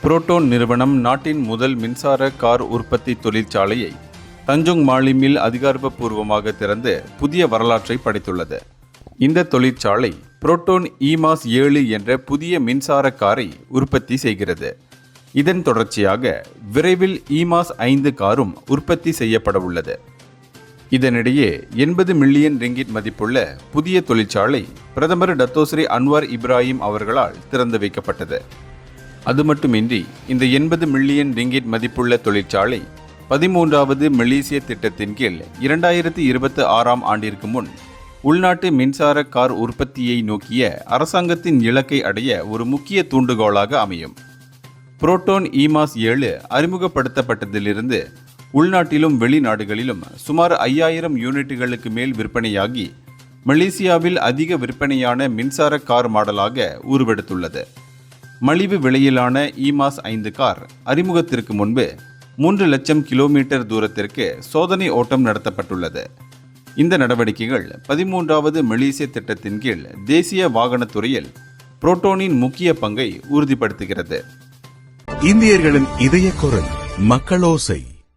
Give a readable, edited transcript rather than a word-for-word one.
Proton நிறுவனம் நாட்டின் முதல் மின்சார கார் உற்பத்தி தொழிற்சாலையை தஞ்சோங் மாலிமில் அதிகாரப்பூர்வமாக திறந்து புதிய வரலாற்றை படைத்துள்ளது. இந்த தொழிற்சாலை புரோட்டோன் இமாஸ் 7 என்ற புதிய மின்சார காரை உற்பத்தி செய்கிறது. இதன் தொடர்ச்சியாக விரைவில் இமாஸ் 5 காரும் உற்பத்தி செய்யப்பட உள்ளது. இதனிடையே 80 மில்லியன் ரிங்கிட் மதிப்புள்ள புதிய தொழிற்சாலை பிரதமர் டத்தோஸ்ரீ அன்வார் இப்ராஹிம் அவர்களால் திறந்து வைக்கப்பட்டது. அது மட்டுமின்றி இந்த 80 மில்லியன் ரிங்கிட் மதிப்புள்ள தொழிற்சாலை 13வது மலேசிய திட்டத்தின் கீழ் 2026ஆம் ஆண்டிற்கு முன் உள்நாட்டு மின்சார கார் உற்பத்தியை நோக்கிய அரசாங்கத்தின் இலக்கை அடைய ஒரு முக்கிய தூண்டுகோலாக அமையும். புரோட்டோன் இமாஸ் 7 அறிமுகப்படுத்தப்பட்டதிலிருந்து உள்நாட்டிலும் வெளிநாடுகளிலும் சுமார் 5000 யூனிட்டுகளுக்கு மேல் விற்பனையாகி மலேசியாவில் அதிக விற்பனையான மின்சார கார் மாடலாக உருவெடுத்துள்ளது. மலிவு விலையிலான இமாஸ் 5 கார் அறிமுகத்திற்கு முன்பு 3 லட்சம் கிலோமீட்டர் தூரத்திற்கு சோதனை ஓட்டம் நடத்தப்பட்டுள்ளது. இந்த நடவடிக்கைகள் 13வது மலேசிய திட்டத்தின் கீழ் தேசிய வாகனத்துறையில் புரோட்டோனின் முக்கிய பங்கை உறுதிப்படுத்துகிறது. இந்தியர்களின் இதய குரல் மக்களோசை.